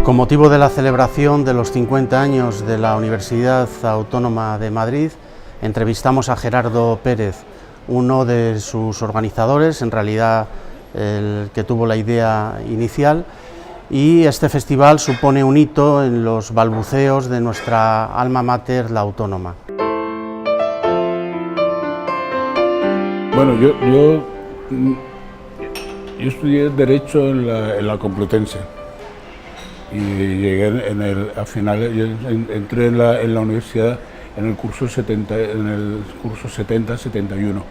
Con motivo de la celebración de los 50 años de la Universidad Autónoma de Madrid, entrevistamos a Gerardo Pérez, uno de sus organizadores, en realidad el que tuvo la idea inicial, y este festival supone un hito en los balbuceos de nuestra alma mater, la Autónoma. Bueno, yo estudié Derecho en la Complutense y llegué al final, entré en la universidad en el curso 70-71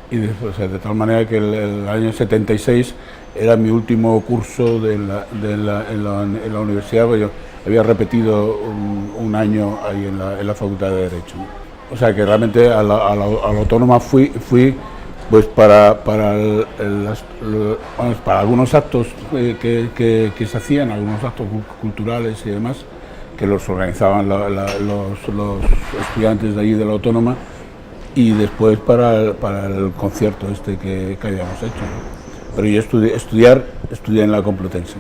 y después, o sea, de tal manera que el año 76 era mi último curso en la universidad, porque yo había repetido un año ahí en la Facultad de Derecho. O sea que realmente a la Autónoma fui pues para algunos actos que se hacían, algunos actos culturales y demás, que los organizaban los estudiantes de allí de la Autónoma, y después para el concierto que habíamos hecho, ¿no? Pero yo estudié en la Complutense.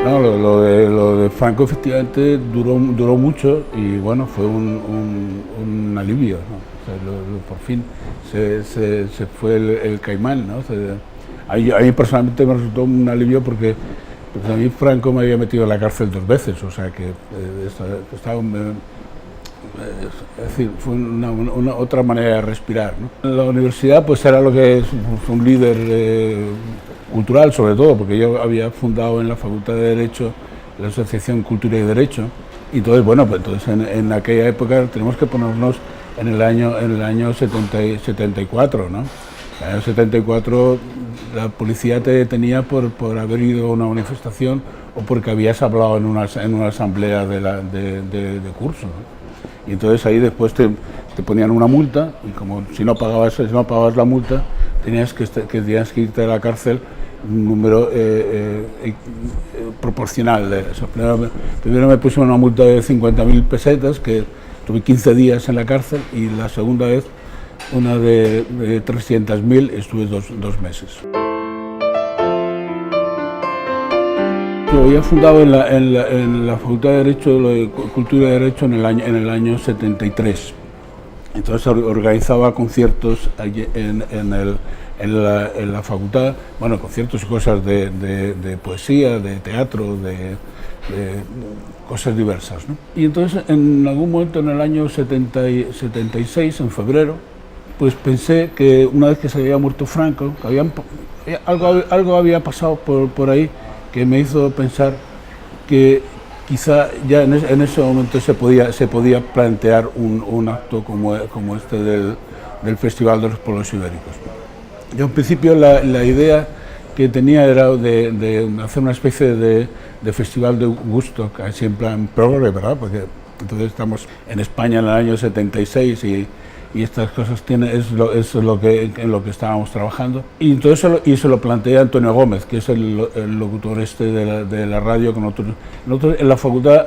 No, lo de Franco efectivamente duró mucho y bueno, fue un alivio, ¿no? O sea, por fin se fue el caimán, ¿no? O sea, a mí personalmente me resultó un alivio porque a mí Franco me había metido en la cárcel 2 veces, o sea que estaba, es decir, fue una otra manera de respirar, ¿no? La universidad pues era lo que es un líder cultural, sobre todo, porque yo había fundado en la Facultad de Derecho la Asociación Cultura y Derecho, y entonces, bueno, pues entonces en aquella época tenemos que ponernos en el año 74, ¿no? En el año 74 la policía te detenía por haber ido a una manifestación o porque habías hablado en una asamblea de curso, ¿no? Y entonces ahí después te ponían una multa, y como si no pagabas la multa, tenías que irte a la cárcel un número proporcional de eso. Primero me pusieron una multa de 50.000 pesetas, que tuve 15 días en la cárcel, y la segunda vez una de 300.000, estuve dos meses. Yo había fundado en la Facultad de Derecho, de Cultura y Derecho en el año 73. Entonces organizaba conciertos allí en la facultad, bueno, conciertos y cosas de poesía, de teatro, de cosas diversas, ¿no? Y entonces en algún momento en el año 76, en febrero, pues pensé que una vez que se había muerto Franco, que algo había pasado por ahí que me hizo pensar que quizá ya en ese momento se podía plantear un acto como este del Festival de los Pueblos Ibéricos. Yo en principio la idea que tenía era de hacer una especie de festival de gusto, así en plan progre, ¿verdad? Porque entonces estamos en España en el año 76 y estas cosas es lo que estábamos trabajando. Y entonces se lo planteé a Antonio Gómez, que es el locutor de la radio, que nosotros en la facultad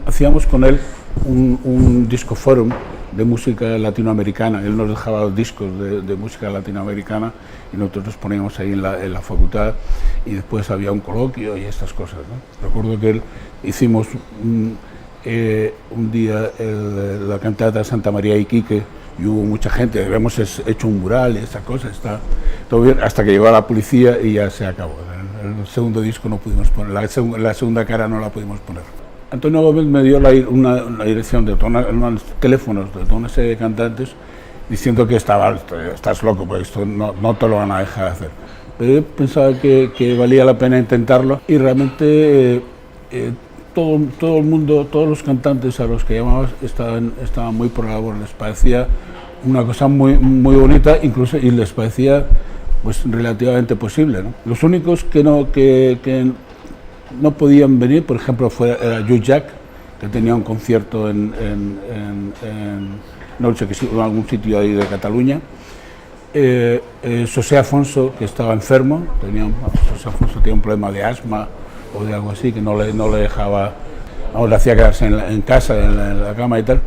hacíamos con él un disco forum de música latinoamericana. Él nos dejaba los discos de música latinoamericana y nosotros los poníamos ahí en la facultad, y después había un coloquio y estas cosas, ¿no? Recuerdo que hicimos un día la cantata Santa María Iquique, y hubo mucha gente, habíamos hecho un mural y esa cosa, está todo bien, hasta que llegó la policía y ya se acabó. El segundo disco no pudimos poner, la segunda cara no la pudimos poner. Antonio Gómez me dio una dirección de unos teléfonos de toda una serie de cantantes, diciendo que estás loco, porque esto no te lo van a dejar hacer. Pero yo pensaba que valía la pena intentarlo, y realmente todo el mundo, todos los cantantes a los que llamabas estaban muy por la labor, les parecía una cosa muy bonita, incluso, y les parecía pues relativamente posible, ¿no? Los únicos que no podían venir, por ejemplo, era Lluís Llach, que tenía un concierto en no sé, en algún sitio ahí de Cataluña. José Afonso, que estaba enfermo, José Afonso tenía un problema de asma o de algo así, que no le dejaba, le hacía quedarse en casa, en la cama y tal.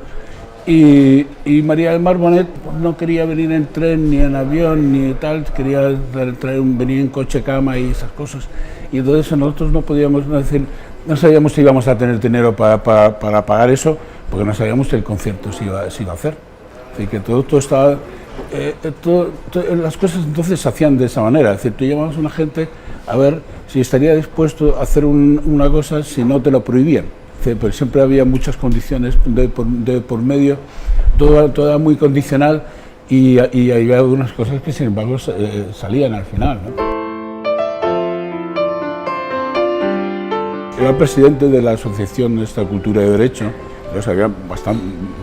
Y María del Mar Bonet no quería venir en tren, ni en avión, ni tal, quería venir en coche cama y esas cosas. Y entonces nosotros no podíamos, no sabíamos si íbamos a tener dinero para pagar eso, porque no sabíamos si el concierto se iba a hacer. Así que todo estaba... las cosas entonces se hacían de esa manera, es decir, tú llamabas a una gente a ver si estaría dispuesto a hacer una cosa si no te lo prohibían. Pero siempre había muchas condiciones de por medio, todo era muy condicional y había algunas cosas que sin embargo salían al final, ¿no? Era presidente de la asociación esta Cultura de Derecho, entonces había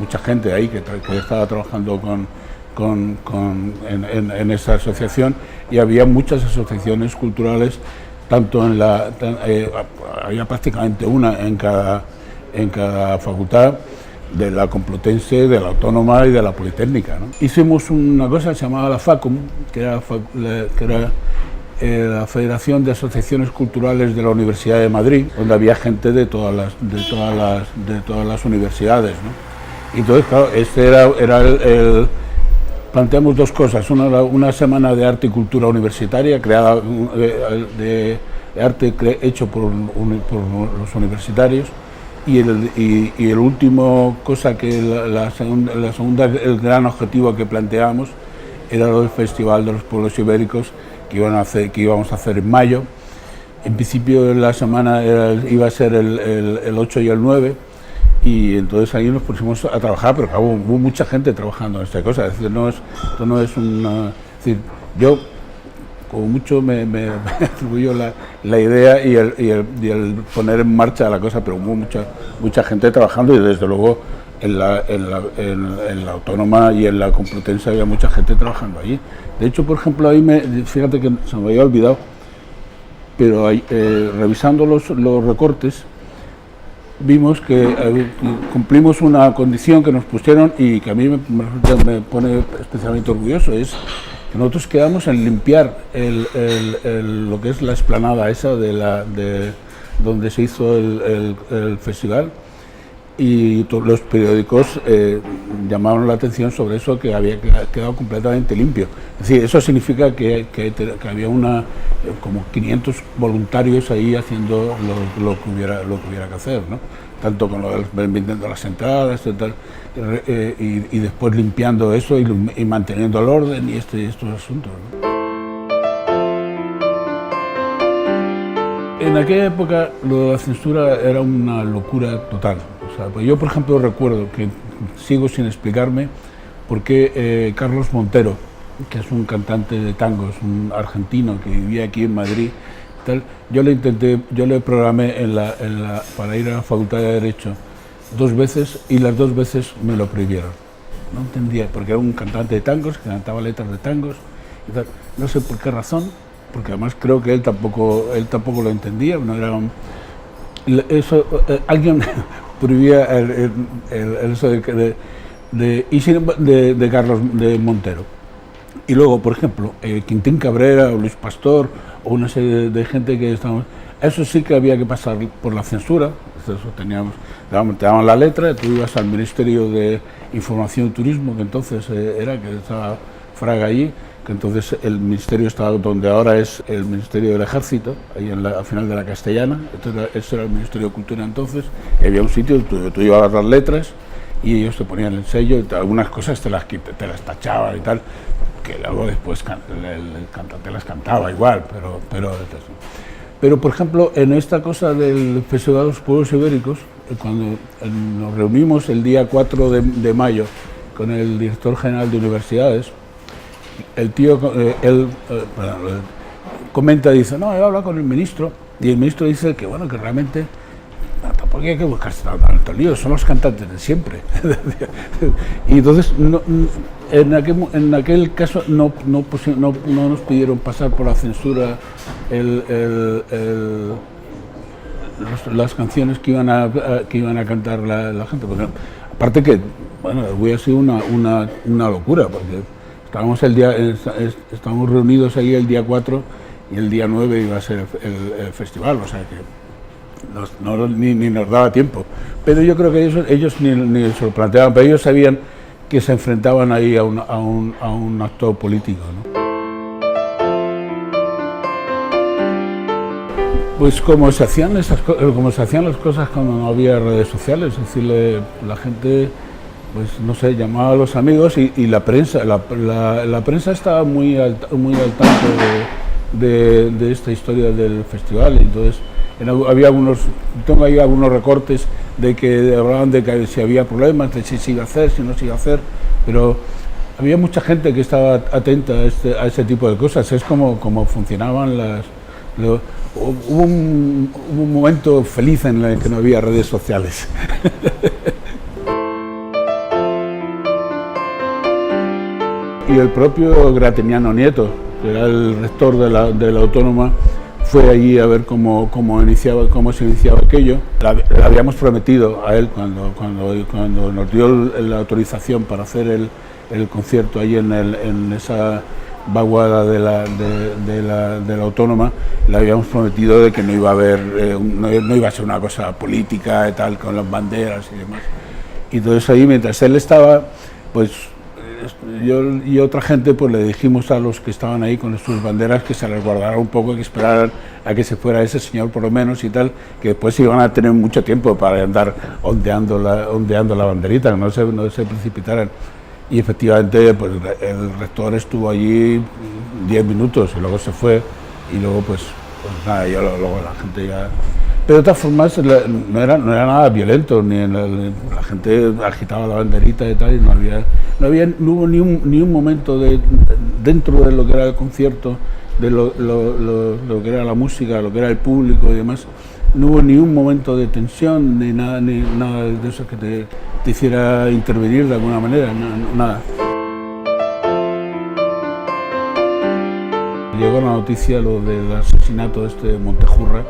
mucha gente ahí que estaba trabajando en esa asociación, y había muchas asociaciones culturales, tanto había prácticamente una en cada facultad, de la Complutense, de la Autónoma y de la Politécnica, ¿no? Hicimos una cosa que se llamaba la FACUM, que era la Federación de Asociaciones Culturales de la Universidad de Madrid, donde había gente de todas las universidades, ¿no? Y entonces, claro, planteamos dos cosas: una semana de arte y cultura universitaria, creada de arte hecho por los universitarios, y el último cosa que la segunda, el gran objetivo que planteamos era el Festival de los Pueblos Ibéricos que íbamos a hacer en mayo. En principio la semana iba a ser el 8 y el 9, y entonces ahí nos pusimos a trabajar, pero claro, hubo mucha gente trabajando en esta cosa. Es decir, esto no es una... Es decir, yo como mucho me atribuyo la idea y el poner en marcha la cosa, pero hubo mucha gente trabajando, y desde luego en la Autónoma y en la Complutense había mucha gente trabajando allí. De hecho, por ejemplo, fíjate que se me había olvidado, pero revisando los recortes, vimos que cumplimos una condición que nos pusieron y que a mí me pone especialmente orgulloso: es que nosotros quedamos en limpiar lo que es la explanada esa de donde se hizo el festival, y los periódicos llamaron la atención sobre eso, que había quedado completamente limpio. Es decir, eso significa que había como 500 voluntarios ahí haciendo lo que hubiera que hacer, ¿no? Tanto con lo del vendiendo las entradas y después limpiando eso y manteniendo el orden y estos asuntos, ¿no? En aquella época lo de la censura era una locura total. O sea, pues yo, por ejemplo, recuerdo que sigo sin explicarme por qué Carlos Montero, que es un cantante de tangos, un argentino que vivía aquí en Madrid, yo le programé para ir a la Facultad de Derecho 2 veces, y las 2 veces me lo prohibieron. No entendía, porque era un cantante de tangos que cantaba letras de tangos y tal. No sé por qué razón, porque además creo que él tampoco lo entendía. No era alguien prohibía eso de Carlos de Montero. Y luego, por ejemplo, Quintín Cabrera o Luis Pastor o una serie de gente que estábamos... Eso sí que había que pasar por la censura. Eso te daban la letra, tú ibas al Ministerio de Información y Turismo, que entonces que estaba Fraga allí, que entonces el ministerio estaba donde ahora es el Ministerio del Ejército, ahí al final de la Castellana. Ese era el Ministerio de Cultura entonces, y había un sitio donde tú ibas a las letras y ellos te ponían el sello, y algunas cosas te las tachaban y tal, que luego después el cantante las cantaba igual, pero por ejemplo, en esta cosa del Festival de los Pueblos Ibéricos, cuando nos reunimos el día 4 de mayo con el director general de universidades, el tío, comenta, dice, no, he hablado con el ministro, y el ministro dice que bueno, que realmente tampoco hay que buscarse tanto lío, son los cantantes de siempre. Y entonces, en aquel caso no nos pidieron pasar por la censura las canciones que iban a cantar la gente, porque aparte que, bueno, hubiera sido una locura, porque estábamos reunidos ahí el día 4 y el día 9 iba a ser el festival, o sea que ni nos daba tiempo. Pero yo creo que ellos ni se lo planteaban, pero ellos sabían que se enfrentaban ahí a un acto político, ¿no? Pues como se hacían las cosas cuando no había redes sociales, es decir, la gente, pues no sé, llamaba a los amigos y la prensa estaba muy al tanto de esta historia del festival. Entonces tengo ahí algunos recortes de que hablaban de que si había problemas, de si se iba a hacer, si no se iba a hacer, pero había mucha gente que estaba atenta a ese tipo de cosas. Es como funcionaban hubo un momento feliz en el que no había redes sociales. Y el propio Grateniano Nieto, que era el rector de la Autónoma, fue allí a ver cómo se iniciaba aquello. Le habíamos prometido a él, cuando nos dio la autorización para hacer el concierto allí en esa vaguada de la Autónoma, le habíamos prometido de que no iba a haber, no iba a ser una cosa política y tal, con las banderas y demás. Y entonces ahí, mientras él estaba, pues yo y otra gente, pues le dijimos a los que estaban ahí con sus banderas que se les guardaran un poco, que esperaran a que se fuera ese señor por lo menos y tal, que después iban a tener mucho tiempo para andar ondeando la banderita, que no se precipitaran. Y efectivamente, pues el rector estuvo allí 10 minutos y luego se fue, y luego pues nada, luego la gente ya... Pero de todas formas no era nada violento, la gente agitaba la banderita y tal, y no hubo ni un momento dentro de lo que era el concierto, de lo que era la música, lo que era el público y demás, no hubo ni un momento de tensión, ni nada de eso que te hiciera intervenir de alguna manera, nada. Llegó la noticia lo del asesinato de Montejurra,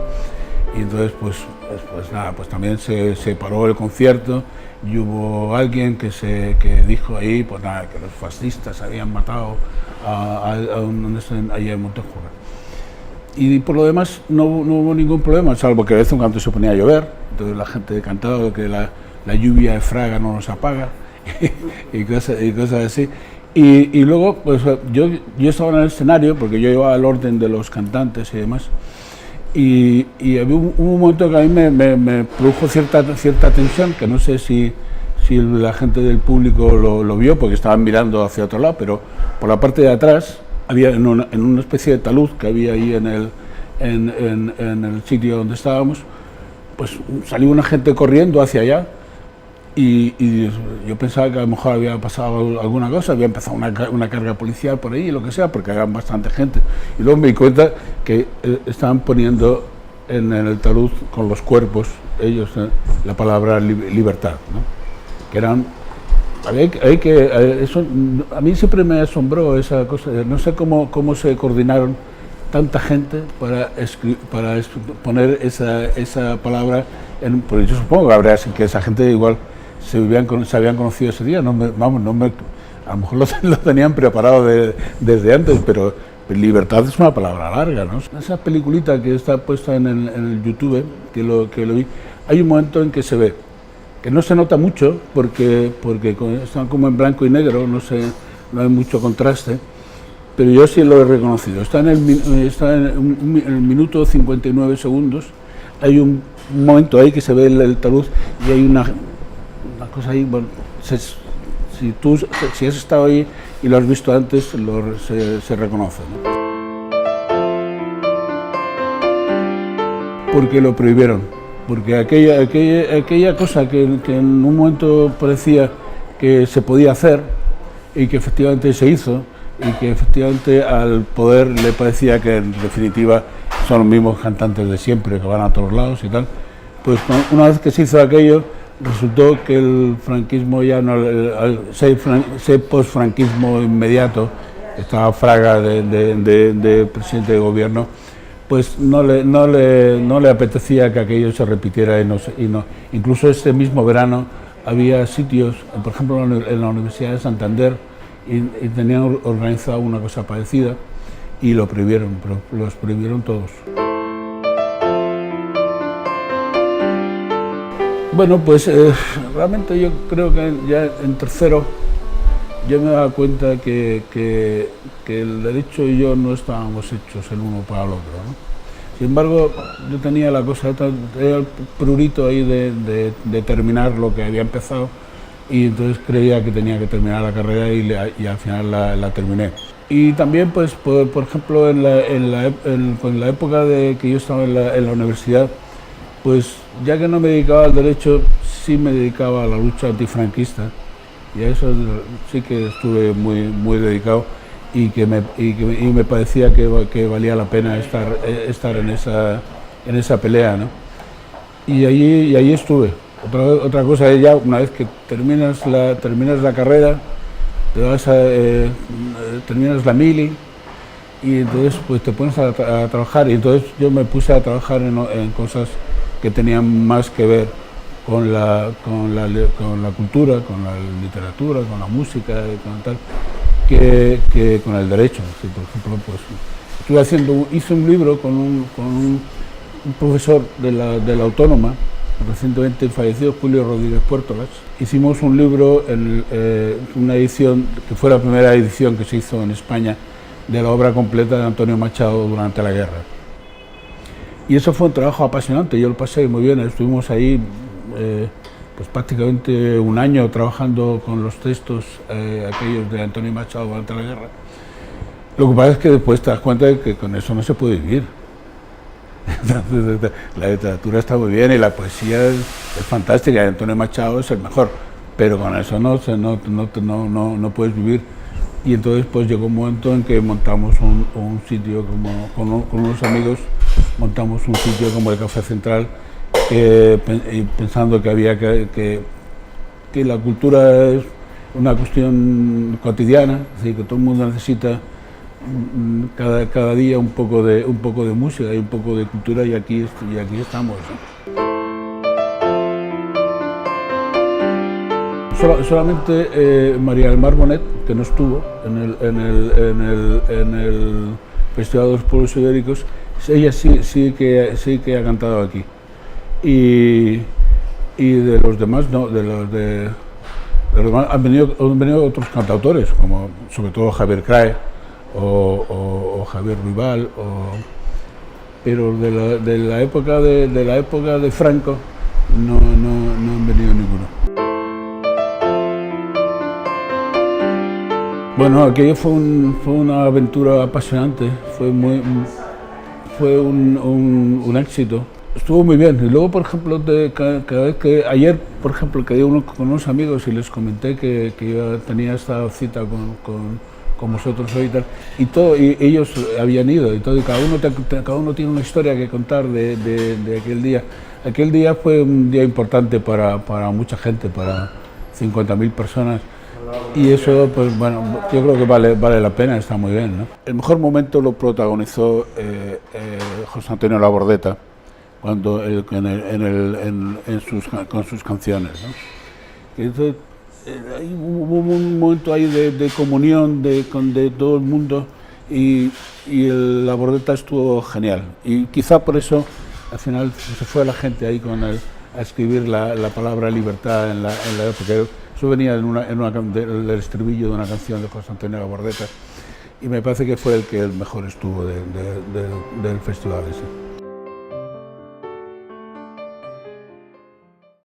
y entonces pues nada, pues también se paró el concierto y hubo alguien que dijo ahí, pues nada, que los fascistas habían matado allá en Montejurra. Y por lo demás no hubo ningún problema, salvo que de vez en cuando se ponía a llover, entonces la gente cantaba que la lluvia de Fraga no nos apaga y cosas así. Y luego pues yo estaba en el escenario, porque yo llevaba el orden de los cantantes y demás, y había un momento que a mí me produjo cierta tensión, que no sé si la gente del público lo vio, porque estaban mirando hacia otro lado, pero por la parte de atrás había en una especie de talud que había ahí en el sitio donde estábamos, pues salió una gente corriendo hacia allá, y yo pensaba que a lo mejor había pasado alguna cosa, había empezado una carga policial por ahí, lo que sea, porque había bastante gente. Y luego me di cuenta que estaban poniendo en el talud con los cuerpos, ellos, la palabra libertad, ¿no? Que eran... eso, a mí siempre me asombró esa cosa, no sé cómo se coordinaron tanta gente para poner esa palabra, porque yo supongo que esa gente igual se habían conocido ese día, a lo mejor lo tenían preparado desde antes, pero libertad es una palabra larga, ¿no? Esa peliculita que está puesta en el YouTube, que lo vi, hay un momento en que se ve, que no se nota mucho porque están como en blanco y negro, no hay mucho contraste, pero yo sí lo he reconocido. Está en el minuto 59 segundos, hay un momento ahí que se ve el talud y hay una cosa ahí, bueno, si has estado ahí y lo has visto antes, se reconoce, ¿no? Porque lo prohibieron, porque aquella cosa que en un momento parecía que se podía hacer y que efectivamente se hizo, y que efectivamente al poder le parecía que en definitiva son los mismos cantantes de siempre, que van a todos lados y tal, pues una vez que se hizo aquello, resultó que el franquismo ya no, ese post-franquismo inmediato, estaba Fraga de presidente de gobierno, pues no le apetecía que aquello se repitiera y no. Incluso este mismo verano había sitios, por ejemplo en la Universidad de Santander, y tenían organizado una cosa parecida y lo prohibieron, pero los prohibieron todos. Bueno, pues realmente yo creo que ya en tercero yo me daba cuenta que el derecho y yo no estábamos hechos el uno para el otro, ¿no? Sin embargo, yo tenía la cosa, tenía el prurito ahí de terminar lo que había empezado, y entonces creía que tenía que terminar la carrera y al final la terminé. Y también, pues, por ejemplo, en la época de que yo estaba en la universidad, pues ya que no me dedicaba al derecho, sí me dedicaba a la lucha antifranquista, y a eso sí que estuve muy dedicado, y me parecía que valía la pena estar en esa pelea, ¿no? Y allí estuve. Otra cosa es ya, una vez que terminas la carrera, terminas la mili, y entonces pues te pones a trabajar, y entonces yo me puse a trabajar en cosas que tenían más que ver con la cultura, con la literatura, con la música, con tal, que con el derecho. Sí, por ejemplo, pues hice un libro con un profesor de la Autónoma, recientemente fallecido, Julio Rodríguez Puertolas. Hicimos un libro, una edición que fue la primera edición que se hizo en España de la obra completa de Antonio Machado durante la guerra. Y eso fue un trabajo apasionante, yo lo pasé muy bien, estuvimos ahí pues prácticamente un año trabajando con los textos aquellos de Antonio Machado durante la guerra. Lo que pasa es que después te das cuenta de que con eso no se puede vivir. Entonces, la literatura está muy bien y la poesía es fantástica, y Antonio Machado es el mejor, pero con eso no puedes vivir. Y entonces pues llegó un momento en que montamos un sitio con unos amigos, montamos un sitio como el Café Central, pensando que había que la cultura es una cuestión cotidiana, es decir, que todo el mundo necesita cada día un poco de música y un poco de cultura, y aquí estamos, ¿no? Solamente María del Mar Bonet, que no estuvo en el Festival de los Pueblos Ibéricos, ella sí que ha cantado aquí. Y de los demás no, de los demás han venido otros cantautores, como sobre todo Javier Crae o Javier Ruibal, pero de la época de Franco no han venido ninguno. Bueno, aquello fue una aventura apasionante, fue un éxito. Estuvo muy bien. Y luego, por ejemplo, cada vez que ayer, por ejemplo, quedé con unos amigos y les comenté que yo tenía esta cita con vosotros hoy y ellos habían ido y todo, y cada uno tiene una historia que contar de aquel día. Aquel día fue un día importante para mucha gente, para 50.000 personas. Y eso, pues bueno, yo creo que vale la pena, está muy bien, ¿no? El mejor momento lo protagonizó José Antonio Labordeta, cuando con sus canciones, ¿no? Entonces, hubo un momento ahí de comunión de todo el mundo, y el Labordeta estuvo genial, y quizá por eso al final se fue la gente ahí a escribir la palabra libertad en la época. Eso venía del estribillo de una canción de José Antonio Labordeta, y me parece que fue el que mejor estuvo del festival ese.